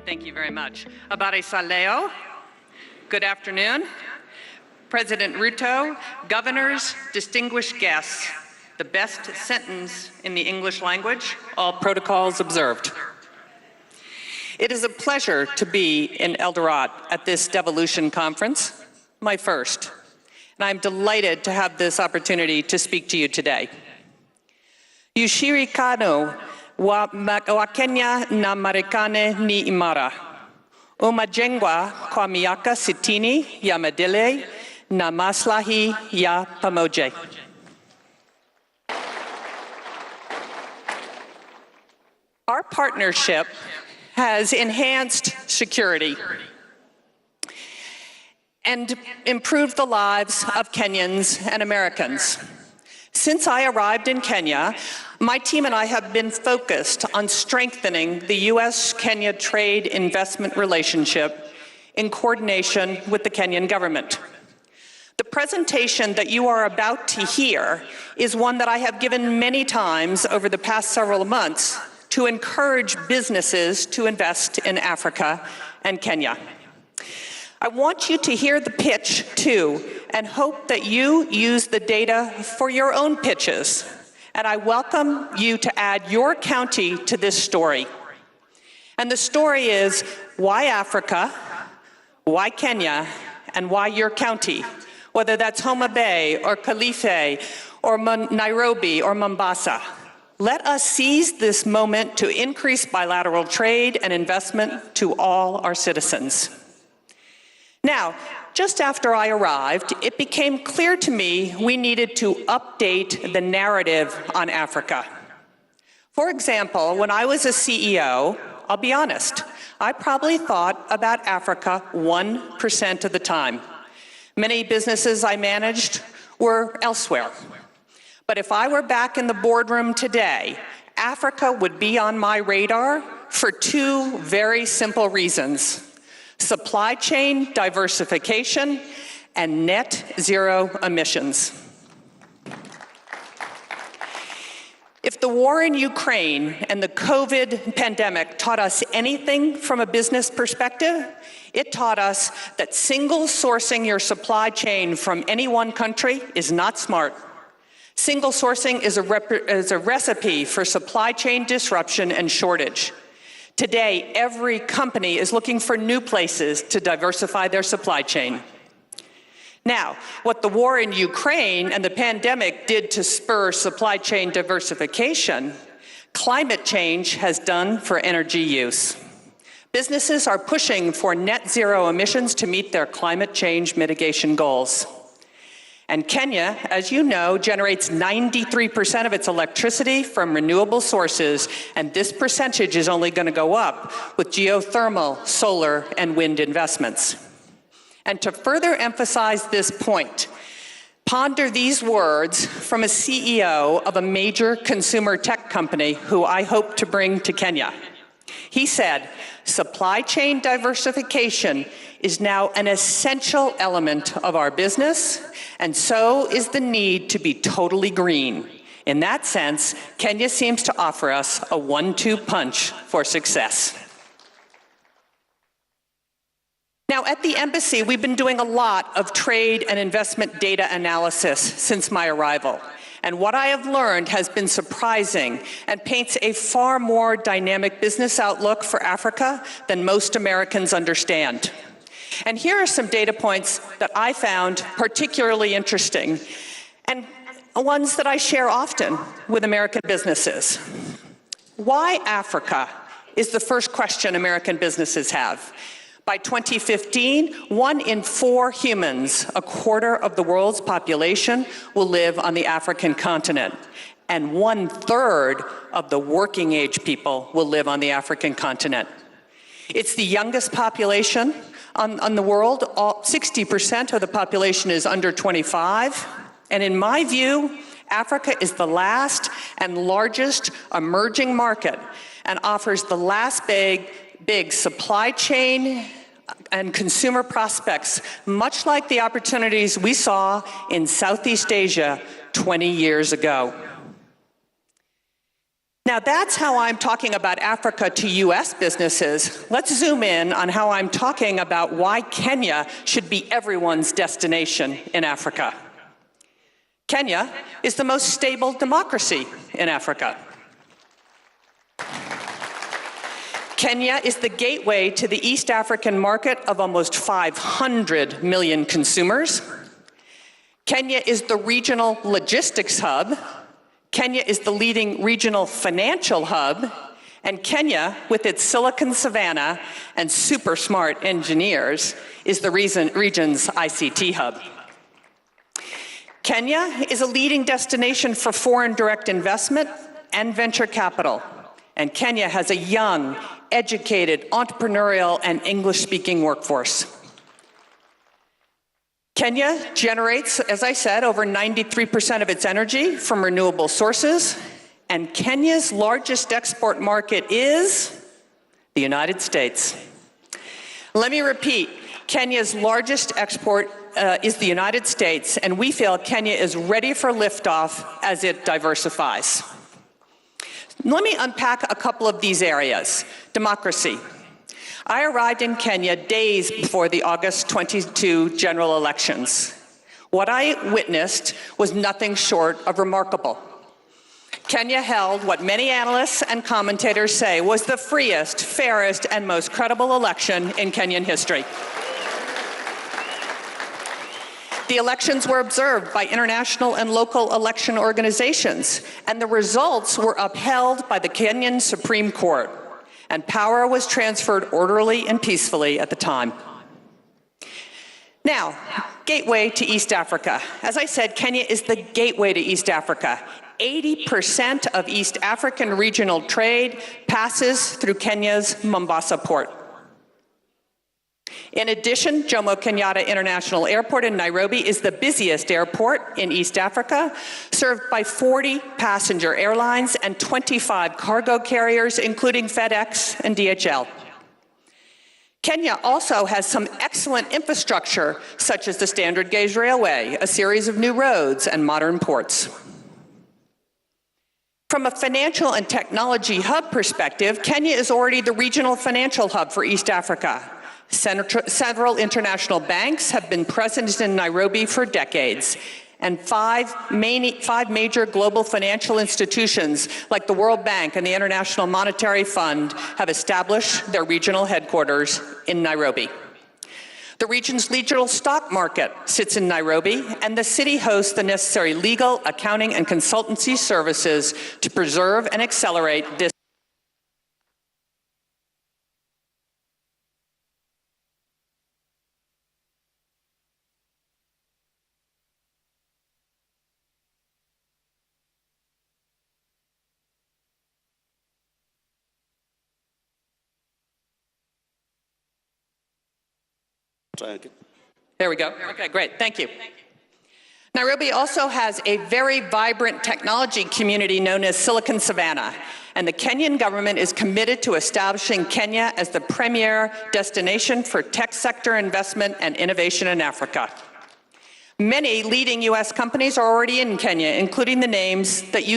Thank you very much. Abare Saleo, good afternoon. President Ruto, governors, distinguished guests, the best sentence in the English language, all protocols observed. It is a pleasure to be in Eldoret at this Devolution Conference, my first, and I'm delighted to have this opportunity to speak to you today. Yushirikano wa Kenya na Marekani ni imara. Umajengwa kwa miaka sitini ya maadili na maslahi ya pamoja. Our partnership has enhanced security and improved the lives of Kenyans and Americans. Since I arrived in Kenya, my team and I have been focused on strengthening the U.S.-Kenya trade investment relationship in coordination with the Kenyan government. The presentation that you are about to hear is one that I have given many times over the past several months to encourage businesses to invest in Africa and Kenya. I want you to hear the pitch too, and hope that you use the data for your own pitches. And I welcome you to add your county to this story. And the story is why Africa, why Kenya, and why your county, whether that's Homa Bay or Kilifi or Nairobi or Mombasa. Let us seize this moment to increase bilateral trade and investment to all our citizens. Now, just after I arrived, it became clear to me we needed to update the narrative on Africa. For example, when I was a CEO, I'll be honest, I probably thought about Africa 1% of the time. Many businesses I managed were elsewhere. But if I were back in the boardroom today, Africa would be on my radar for two very simple reasons: supply chain diversification and net zero emissions. If the war in Ukraine and the COVID pandemic taught us anything from a business perspective, it taught us that single sourcing your supply chain from any one country is not smart. Single sourcing is a recipe for supply chain disruption and shortage. Today, every company is looking for new places to diversify their supply chain. Now, what the war in Ukraine and the pandemic did to spur supply chain diversification, climate change has done for energy use. Businesses are pushing for net zero emissions to meet their climate change mitigation goals. And Kenya, as you know, generates 93% of its electricity from renewable sources, and this percentage is only going to go up with geothermal, solar, and wind investments. And to further emphasize this point, ponder these words from a CEO of a major consumer tech company who I hope to bring to Kenya. He said, "Supply chain diversification is now an essential element of our business, and so is the need to be totally green. In that sense, Kenya seems to offer us a 1-2 punch for success." Now, at the embassy, we've been doing a lot of trade and investment data analysis since my arrival. And what I have learned has been surprising and paints a far more dynamic business outlook for Africa than most Americans understand. And here are some data points that I found particularly interesting, and ones that I share often with American businesses. Why Africa is the first question American businesses have. By 2015, 1 in 4 humans, a quarter of the world's population, will live on the African continent. And 1/3 of the working age people will live on the African continent. It's the youngest population on the world. 60% of the population is under 25. And in my view, Africa is the last and largest emerging market and offers the last big supply chain and consumer prospects, much like the opportunities we saw in Southeast Asia 20 years ago. Now that's how I'm talking about Africa to US businesses. Let's zoom in on how I'm talking about why Kenya should be everyone's destination in Africa. Kenya is the most stable democracy in Africa. Kenya is the gateway to the East African market of almost 500 million consumers. Kenya is the regional logistics hub. Kenya is the leading regional financial hub, and Kenya, with its Silicon Savannah and super smart engineers, is the region's ICT hub. Kenya is a leading destination for foreign direct investment and venture capital, and Kenya has a young, educated, entrepreneurial, and English-speaking workforce. Kenya generates, as I said, over 93% of its energy from renewable sources, and Kenya's largest export market is the United States. Let me repeat, Kenya's largest export is the United States, and we feel Kenya is ready for liftoff as it diversifies. Let me unpack a couple of these areas. Democracy. I arrived in Kenya days before the August 22 general elections. What I witnessed was nothing short of remarkable. Kenya held what many analysts and commentators say was the freest, fairest, and most credible election in Kenyan history. The elections were observed by international and local election organizations, and the results were upheld by the Kenyan Supreme Court, and power was transferred orderly and peacefully at the time. Now, gateway to East Africa. As I said, Kenya is the gateway to East Africa. 80% of East African regional trade passes through Kenya's Mombasa port. In addition, Jomo Kenyatta International Airport in Nairobi is the busiest airport in East Africa, served by 40 passenger airlines and 25 cargo carriers, including FedEx and DHL. Kenya also has some excellent infrastructure, such as the Standard Gauge Railway, a series of new roads, and modern ports. From a financial and technology hub perspective, Kenya is already the regional financial hub for East Africa. Several international banks have been present in Nairobi for decades, and five major global financial institutions like the World Bank and the International Monetary Fund have established their regional headquarters in Nairobi. The region's regional stock market sits in Nairobi, and the city hosts the necessary legal, accounting, and consultancy services to preserve and accelerate this. There we go. Okay, great. Thank you. Nairobi also has a very vibrant technology community known as Silicon Savannah, and the Kenyan government is committed to establishing Kenya as the premier destination for tech sector investment and innovation in Africa. Many leading U.S. companies are already in Kenya, including the names that you